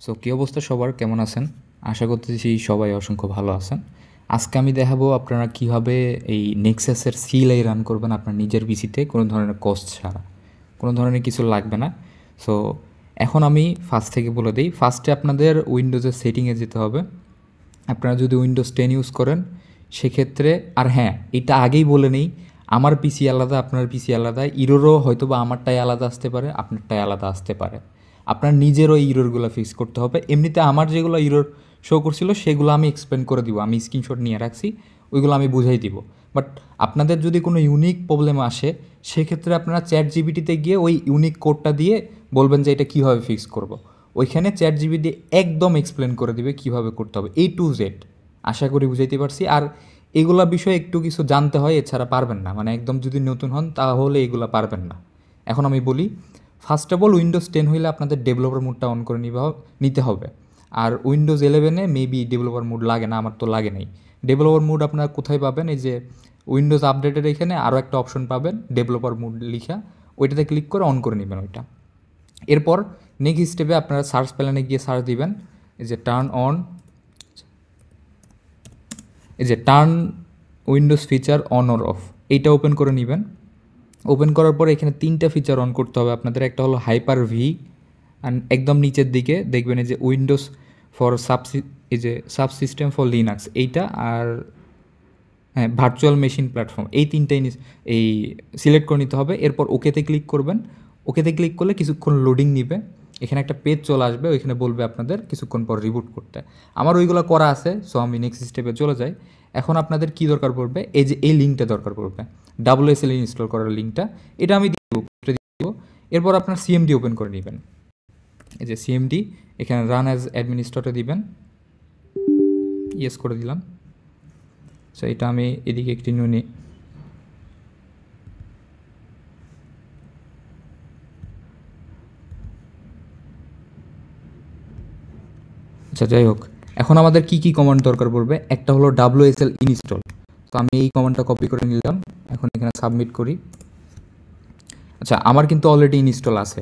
So কী অবস্থা সবার, কেমন আছেন? আশা করতেছি সবাই অসংখ্য ভালো আছেন। আজকে আমি দেখাবো আপনারা কীভাবে এই নেক্সাসের সিএলআই রান করবেন আপনার নিজের পিসিতে, কোনো ধরনের কস্ট ছাড়া, কোনো ধরনের কিছু লাগবে না। সো এখন আমি ফার্স্ট থেকে বলে দিই। ফার্স্টে আপনাদের উইন্ডোজের সেটিংয়ে যেতে হবে। আপনারা যদি উইন্ডোজ 10 ইউজ করেন সেক্ষেত্রে, আর হ্যাঁ এটা আগেই বলে নেই, আমার পিসি আলাদা, আপনার পিসি আলাদা, ইরোরও হয়তো বা আমারটাই আলাদা আসতে পারে, আপনারটাই আলাদা আসতে পারে। আপনার নিজেরও ইরোরগুলো ফিক্স করতে হবে। এমনিতে আমার যেগুলো ইরোর শো করছিল সেগুলো আমি এক্সপ্লেন করে দিব, আমি স্ক্রিনশট নিয়ে রাখছি, ওইগুলো আমি বুঝাই দিব। বাট আপনাদের যদি কোনো ইউনিক প্রবলেম আসে সেক্ষেত্রে আপনারা চ্যাট জিবিটিতে গিয়ে ওই ইউনিক কোডটা দিয়ে বলবেন যে এটা কীভাবে ফিক্স করব। ওইখানে চ্যাট জিবিটি একদম এক্সপ্লেন করে দিবে কীভাবে করতে হবে, A to Z। আশা করি বুঝাইতে পারছি। আর এগুলা বিষয়ে একটু কিছু জানতে হয়, এছাড়া পারবেন না, মানে একদম যদি নতুন হন তাহলে এগুলো পারবেন না। এখন আমি বলি, ফার্স্ট অফ অল উইন্ডোজ 10 হইলে আপনাদের ডেভেলপার মোডটা অন করে নিতে হবে। আর উইন্ডোজ 11-এ মেবি ডেভেলপার মোড লাগে না, আমার তো লাগে নাই। ডেভেলপার মোড আপনারা কোথায় পাবেন? এই যে উইন্ডোজ আপডেটের এখানে আরও একটা অপশন পাবেন ডেভেলপার মোড লিখা, ওইটাতে ক্লিক করে অন করে নেবেন ওইটা। এরপর নেক্সট স্টেপে আপনারা সার্চ প্ল্যানে গিয়ে সার্চ দিবেন, এই যে turn Windows feature on or of, এইটা ওপেন করে নেবেন। ওপেন করার পর এখানে 3টা ফিচার অন করতে হবে আপনাদের। একটা হলো হাইপার ভি, অ্যান্ড একদম নিচের দিকে দেখবেন এই যে Windows for subsystem for Linux এইটা, আর হ্যাঁ ভার্চুয়াল মেশিন প্ল্যাটফর্ম, এই তিনটাই এই সিলেক্ট করে নিতে হবে। এরপর ওকেতে ক্লিক করবেন। ওকেতে ক্লিক করলে কিছুক্ষণ লোডিং নিবে, এখানে একটা পেজ চলে আসবে, ওইখানে বলবে আপনাদের কিছুক্ষণ পর রিবুট করতে। আমার ওইগুলো করা আছে, সো আমি নেক্সট স্টেপে চলে যাই। এখন আপনাদের কি দরকার পড়বে? এই যে এই লিঙ্কটা দরকার পড়বে, WSL ইনস্টল করার লিঙ্কটা, এটা আমি দিব। এরপর আপনার সিএমডি ওপেন করে নেবেন। এই যে সিএমডি, এখানে রান অ্যাজ অ্যাডমিনিস্ট্রেটর দিবেন, ইয়েস করে দিলাম। সো এটা আমি এদিকে একটু নিই। আচ্ছা যাই হোক, এখন আমাদের কি কি কমান্ড দরকার পড়বে? একটা হলো WSL ইনস্টল, তো আমি এই কমান্ডটা কপি করে নিলাম, এখন এখানে সাবমিট করি। আচ্ছা আমার কিন্তু অলরেডি ইনস্টল আছে,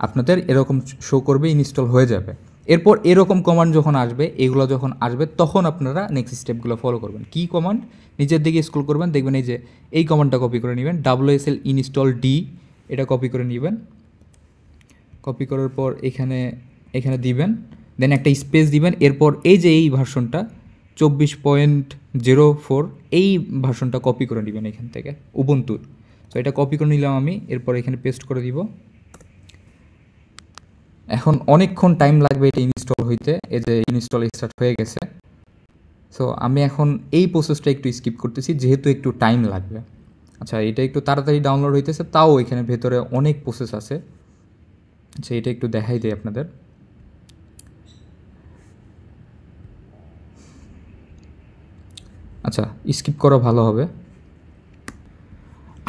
আপনাদের এরকম শো করবে ইনস্টল হয়ে যাবে। এরপর এরকম কমান্ড যখন আসবে, এগুলো যখন আসবে তখন আপনারা নেক্সট স্টেপগুলো ফলো করবেন। কি কমান্ড? নিচের দিকে স্ক্রল করবেন, দেখবেন এই যে এই কমান্ডটা কপি করে নেবেন, WSL ইনস্টল ডি, এটা কপি করে নেবেন। কপি করার পর এখানে এখানে দিবেন, দেন একটা স্পেস দিবেন। এরপর এই যে এই ভার্সনটা 24.04, এই ভার্সনটা কপি করে নেবেন এখান থেকে উবুন্তুর। তো এটা কপি করে নিলাম আমি, এরপর এখানে পেস্ট করে দিব। এখন অনেকক্ষণ টাইম লাগবে এটা ইনস্টল হইতে, এই যে ইনস্টল স্টার্ট হয়ে গেছে। সো আমি এখন এই প্রসেসটা একটু স্কিপ করতেছি যেহেতু একটু টাইম লাগবে। আচ্ছা এটা একটু তাড়াতাড়ি ডাউনলোড হইতেছে, তাও এখানে ভেতরে অনেক প্রসেস আছে। আচ্ছা এটা একটু দেখাই দিই আপনাদের। আচ্ছা স্কিপ করা ভালো হবে।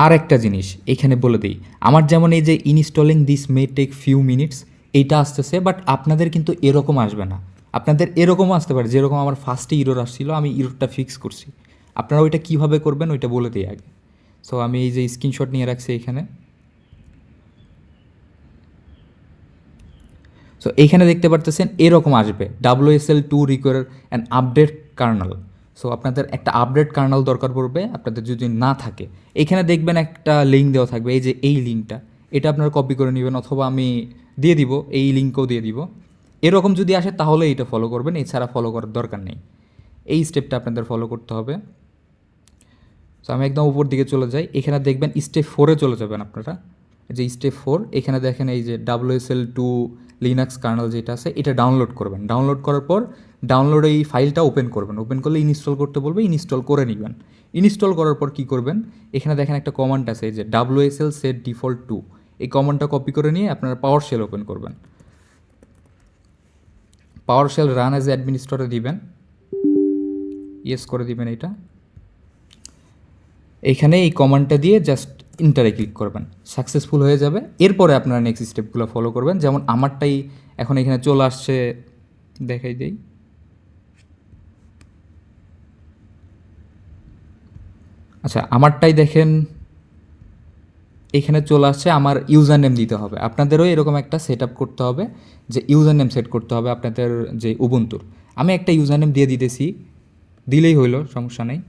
আর একটা জিনিস এখানে বলে দিই, আমার যেমন এই যে installing this may take few minutes, এইটা আসতেছে, বাট আপনাদের কিন্তু এরকম আসবে না। আপনাদের এরকমও আসতে পারে, যেরকম আমার ফার্স্টে ইরোর আসছিল, আমি ইরোরটা ফিক্স করছি। আপনারা ওইটা কীভাবে করবেন ওইটা বলে দিই আগে। সো আমি এই যে স্ক্রিনশট নিয়ে রাখছি এখানে। সো এইখানে দেখতে পারতেছেন এরকম আসবে, WSL2 require an update Karnal. So আপনাদের একটা আপডেট কার্নাল দরকার পড়বে, আপনাদের যদি না থাকে। এখানে দেখবেন একটা লিঙ্ক দেওয়া থাকবে, এই যে এই লিঙ্কটা, এটা আপনারা কপি করে নেবেন, অথবা আমি দিয়ে দিব, এই লিঙ্কও দিয়ে দিব। এরকম যদি আসে তাহলে এইটা ফলো করবেন, এছাড়া ফলো করার দরকার নেই। এই স্টেপটা আপনাদের ফলো করতে হবে। সো আমি একদম উপর দিকে চলে যাই, এখানে দেখবেন স্টেপ 4-এ চলে যাবেন আপনারা। যে স্টেপ 4, এখানে দেখেন এই যে WSL2 লিনাক্স কার্নাল যেটা আছে এটা ডাউনলোড করবেন। ডাউনলোড করার পর ডাউনলোড এই ফাইলটা ওপেন করবেন, ওপেন করলে ইনস্টল করতে বলবে, ইনস্টল করে নেবেন। ইনস্টল করার পর কী করবেন? এখানে দেখেন একটা কমান্ড আছে, এই যে WSL set default to, এই কমান্ডটা কপি করে নিয়ে আপনারা পাওয়ার শেল ওপেন করবেন। পাওয়ার শেল রান অ্যাজ অ্যাডমিনিস্ট্রেটর দিবেন, ইয়েস করে দিবেন এটা। এইখানে এই কমান্ডটা দিয়ে জাস্ট ইন্টারে ক্লিক করবেন, সাকসেসফুল হয়ে যাবে। এরপরে আপনারা নেক্সট স্টেপগুলো ফলো করবেন, যেমন আমারটাই এখন এখানে চলে আসছে, দেখাই দেই। আচ্ছা আমারটাই দেখেন এখানে চলে আসছে আমার ইউজার নেম দিতে হবে। আপনাদেরও এরকম একটা সেট আপ করতে হবে যে ইউজার নেম সেট করতে হবে আপনাদের যে উবুন্তুর। আমি একটা ইউজার নেম দিয়ে দিতেছি, দিলেই হইলো, সমস্যা নেই।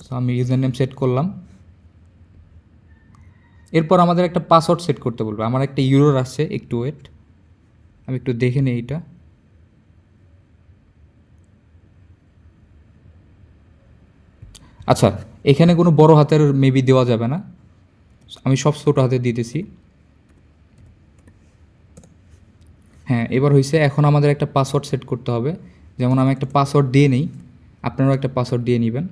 সো আমি ইউজার নেম সেট করলাম। এরপর আমাদের একটা পাসওয়ার্ড সেট করতে বলবে। আমার একটা ইউরোর আসছে, একটু ওয়েট, আমি একটু দেখে নিই এইটা। আচ্ছা, এখানে কোনো বড় হাতের মেবি দেওয়া যাবে না, আমি সব ছোটো হাতে দিতেছি। হ্যাঁ, এবার হয়েছে। এখন আমাদের একটা পাসওয়ার্ড সেট করতে হবে। যেমন আমি একটা পাসওয়ার্ড দিয়ে নিই, আপনারাও একটা পাসওয়ার্ড দিয়ে নেবেন।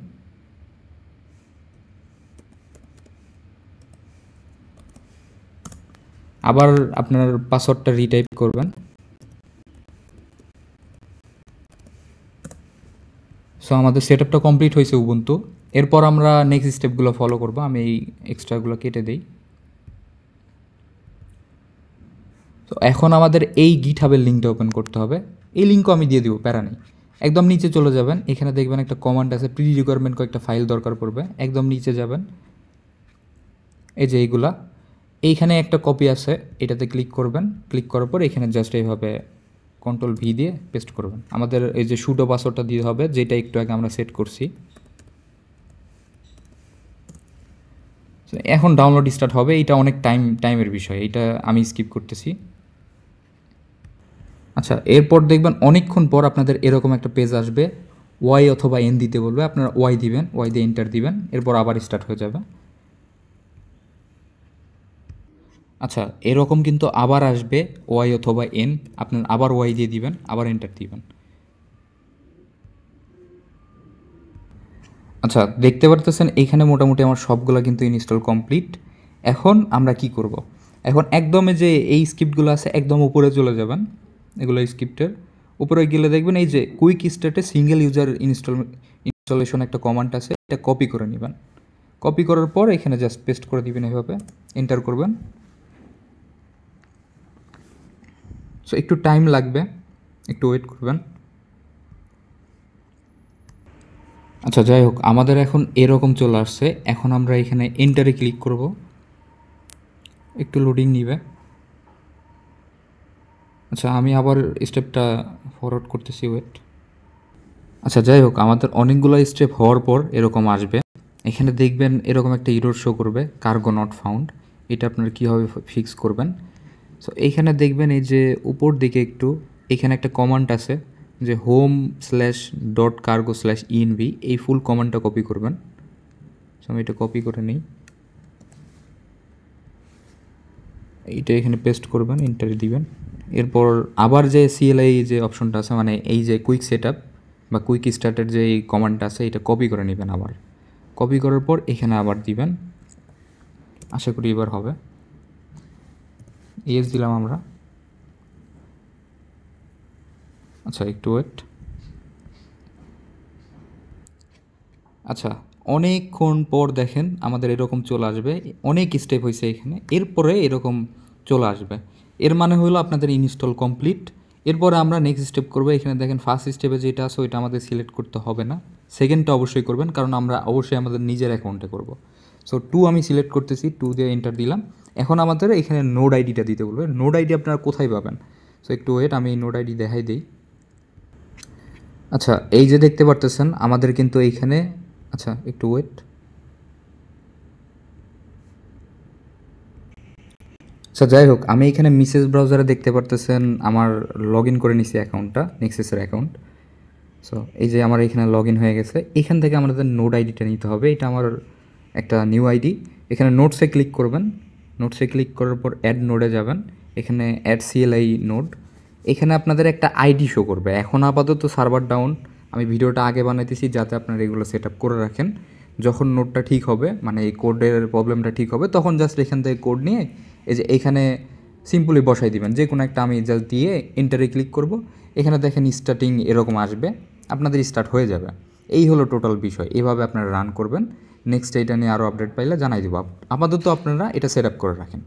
আবার আপনার পাসওয়ার্ডটা রিটাইপ করবেন। সো আমাদের সেট আপটা কমপ্লিট হয়েছে উবুন্টু। এরপর আমরা নেক্সট স্টেপগুলো ফলো করব। আমি এই এক্সট্রাগুলো কেটে দিই। তো এখন আমাদের এই গিটহাবের লিঙ্কটা ওপেন করতে হবে। এই লিঙ্কও আমি দিয়ে দিব, প্যারা নেই। একদম নিচে চলে যাবেন, এখানে দেখবেন একটা কমান্ড আছে, প্রি রিকোয়ারমেন্ট কয়েকটা ফাইল দরকার পড়বে। একদম নিচে যাবেন, এই যে এইগুলা, এইখানে একটা কপি আছে, এটাতে ক্লিক করবেন। ক্লিক করার পর এখানে জাস্ট এইভাবে কন্ট্রোল ভি দিয়ে পেস্ট করবেন। আমাদের এই যে সুডো পাসওয়ার্ডটা দিতে হবে, যেটা একটু আগে আমরা সেট করছি। এখন ডাউনলোড স্টার্ট হবে। এটা অনেক টাইমের বিষয়, এটা আমি স্কিপ করতেছি। আচ্ছা, এরপর দেখবেন অনেকক্ষণ পর আপনাদের এরকম একটা পেজ আসবে, ওয়াই অথবা এন দিতে বলবে। আপনারা ওয়াই দিবেন, ওয়াই দিয়ে এন্টার দিবেন, এরপর আবার স্টার্ট হয়ে যাবে। আচ্ছা, এরকম কিন্তু আবার আসবে ওয়াই অথবা এন, আপনার আবার ওয়াই দিয়ে দিবেন, আবার এন্টার দিবেন। আচ্ছা, দেখতে পারতেছেন এইখানে মোটামুটি আমার সবগুলো কিন্তু ইনস্টল কমপ্লিট। এখন আমরা কি করব? এখন একদমে যে এই স্ক্রিপ্টগুলো আছে একদম উপরে চলে যাবেন, এগুলো স্ক্রিপ্টের উপরে গেলে দেখবেন এই যে কুইক স্টার্টে সিঙ্গেল ইউজার ইনস্টলেশন একটা কমান্ড আছে, এটা কপি করে নেবেন। কপি করার পর এখানে জাস্ট পেস্ট করে দিবেন, এভাবে এন্টার করবেন। সো একটু টাইম লাগবে, একটু ওয়েট করবেন। আচ্ছা, যাই হোক, আমাদের এখন এরকম চলে আসছে। এখন আমরা এখানে এন্টারে ক্লিক করব, একটু লোডিং নিবে। আচ্ছা, আমি আবার স্টেপটা ফরওয়ার্ড করতেছি, ওয়েট। আচ্ছা, যাই হোক, আমাদের অনেকগুলো স্টেপ হওয়ার পর এরকম আসবে। এখানে দেখবেন এরকম একটা ইরর শো করবে, কার্গো নট ফাউন্ড। এটা আপনারা কীভাবে ফিক্স করবেন? সো এইখানে দেখবেন এই যে উপর দিকে একটু, এখানে একটা কমান্ড আছে যে home/.cargo/env, এই ফুল কমান্ডটা কপি করবেন। সো আমি এটা কপি করে নিই, এইটা এখানে পেস্ট করবেন, এন্টার দিবেন। এরপর আবার যে সিএলআই যে অপশনটা আছে, মানে এই যে কুইক সেট আপ বা কুইক স্টার্টের যে এই কমান্ডটা আছে, এটা কপি করে নেবেন। আবার কপি করার পর এখানে আবার দিবেন, আশা করি এবার হবে। ইয়েস দিলাম আমরা। আচ্ছা, একটু ওয়েট। আচ্ছা, অনেকক্ষণ পর দেখেন আমাদের এরকম চলে আসবে। অনেক স্টেপ হয়েছে এখানে, এরপরে এরকম চলে আসবে। এর মানে হলো আপনাদের ইনস্টল কমপ্লিট। এরপরে আমরা নেক্সট স্টেপ করবো। এখানে দেখেন ফার্স্ট স্টেপে যেটা আছে ওইটা আমাদের সিলেক্ট করতে হবে না, সেকেন্ডটা অবশ্যই করবেন, কারণ আমরা অবশ্যই আমাদের নিজের অ্যাকাউন্টে করব। সো 2 আমি সিলেক্ট করতেছি, 2 দিয়ে এন্টার দিলাম। এখন আমাদের এখানে নোড আইডিটা দিতে বলবে। নোড আইডি আপনারা কোথায় পাবেন? সো একটু ওয়েট, আমি নোড আইডি দেখাই দিই। আচ্ছা, এই যে দেখতে পারতেছেন আমাদের কিন্তু এইখানে, আচ্ছা একটু ওয়েট। আচ্ছা, যাই হোক, আমি এখানে মিসেস ব্রাউজারে দেখতে পারতেছেন আমার লগ ইন করে নিছি অ্যাকাউন্টটা, নেক্সাসের অ্যাকাউন্ট। সো এই যে আমার এখানে লগ ইন হয়ে গেছে। এখান থেকে আমাদের নোড আইডিটা নিতে হবে, এটা আমার একটা নিউ আইডি। এখানে নোটসে ক্লিক করবেন, নোটসে ক্লিক করার পর অ্যাড নোডে যাবেন, এখানে অ্যাড সিএলআই নোড। এখানে আপনাদের একটা আইডি শো করবে। এখন আপাতত সার্ভার ডাউন, আমি ভিডিওটা আগে বানাইতেছি যাতে আপনারা এগুলো সেট আপ করে রাখেন। যখন নোটটা ঠিক হবে, মানে এই কোডের প্রবলেমটা ঠিক হবে, তখন জাস্ট এখান থেকে কোড নিয়ে এই যে এখানে সিম্পলি বসাই দিবেন, যে কোনো একটা আমি জাস্ট দিয়ে এন্টারে ক্লিক করব। এখানে দেখেন স্টার্টিং এরকম আসবে, আপনাদের স্টার্ট হয়ে যাবে। এই হলো টোটাল বিষয়, এভাবে আপনারা রান করবেন। নেক্সট এইটা নিয়ে আরও আপডেট পাইলে জানাই দেবো। আপাতত আপনারা এটা সেট আপ করে রাখেন।